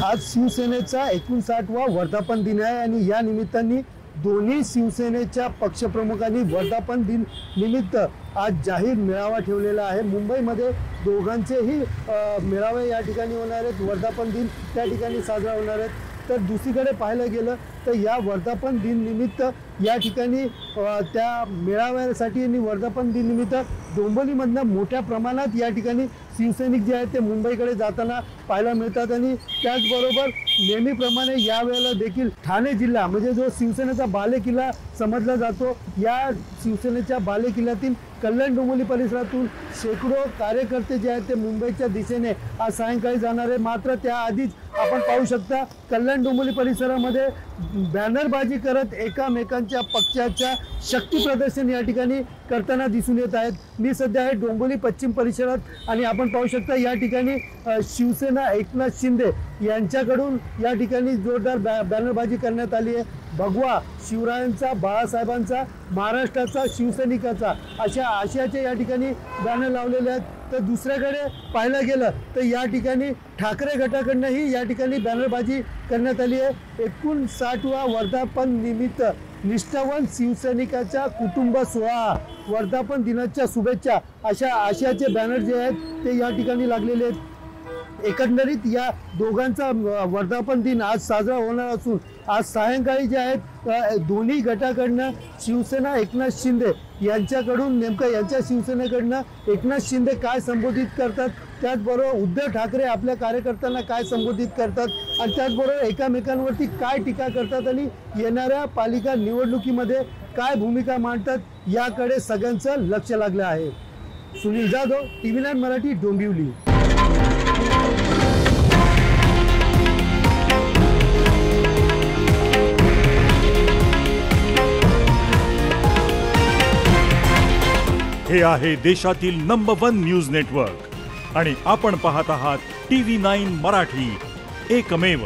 आज शिवसेनेचा 59वा वर्धापन दिन आहे आणि या निमित्ताने दोन्ही शिवसेनेच्या पक्षप्रमुखांनी वर्धापन दिन निमित्त आज जाहीर मेळावा ठेवलेला आहे। मुंबईमध्ये दोघांचेही मेळावे या ठिकाणी होणार आहेत। वर्धापन दिन त्या ठिकाणी साजरा होणार आहे। तर दुसरीकडे पाहायला गेलं तर या वर्धापन दिन निमित्त या ठिकाणी त्या मेळाव्यासाठी आणि वर्धापन दिन निमित्त डोंबिवलीमधनं मोठ्या प्रमाणात या ठिकाणी शिवसैनिक जे आहेत ते मुंबईकडे जाताना पाहायला मिळतात। आणि त्याचबरोबर नेहमीप्रमाणे यावेळेला देखील ठाणे जिल्हा म्हणजे जो शिवसेनेचा बालेकिल्ला समजला जातो, या शिवसेनेच्या बालेकिल्ल्यातील कल्याण डोंबिवली परिसरातून शेकडो कार्यकर्ते जे आहेत ते मुंबईच्या दिशेने आज सायंकाळी जाणार आहे। मात्र त्याआधीच आपण पाहू शकता कल्याण डोंबिवली परिसरामध्ये बॅनरबाजी करत एकामेकांच्या पक्षाच्या शक्ती प्रदर्शन या ठिकाणी करताना दिसून येत आहेत। मी सध्या आहे डोंबिवली पश्चिम परिसरात आणि आपण पाहू शकता या ठिकाणी शिवसेना एकनाथ शिंदे यांच्याकडून या ठिकाणी जोरदार बॅनरबाजी करण्यात आली आहे। भगवा शिवरायांचा, बाळासाहेबांचा, महाराष्ट्राचा, शिवसैनिकाचा अशा आशयाचे या ठिकाणी बॅनर लावलेले आहेत। तर दुसऱ्याकडे पाहायला गेलं तर या ठिकाणी ठाकरे गटाकडूनही या ठिकाणी बॅनरबाजी करण्यात आली आहे। 59वा वर्धापन निमित्त निष्ठावान शिवसैनिकाच्या कुटुंब सोहळा, वर्धापन दिनाच्या शुभेच्छा अशा आशयाचे बॅनर जे आहेत ते या ठिकाणी लागलेले आहेत। एकंदरीत या दोघांचा वर्धापन दिन आज साजरा होणार असून आज सायंकाळी जे आहेत दोन्ही गटाकडनं शिवसेना एकनाथ शिंदे यांच्याकडून नेमकं यांच्या शिवसेनेकडनं एकनाथ शिंदे काय संबोधित करतात, त्याचबरोबर उद्धव ठाकरे आपल्या कार्यकर्त्यांना काय संबोधित करतात आणि त्याचबरोबर एकामेकांवरती काय टीका करतात आणि येणाऱ्या पालिका निवडणुकीमध्ये काय भूमिका मांडतात याकडे सगळ्यांचं लक्ष लागलं आहे। सुनील जाधव, TV9 मराठी, डोंबिवली। हे आहे देशातील नंबर 1 न्यूज नेटवर्क आणि आपण पाहत आहात TV9 मराठी, एकमेव।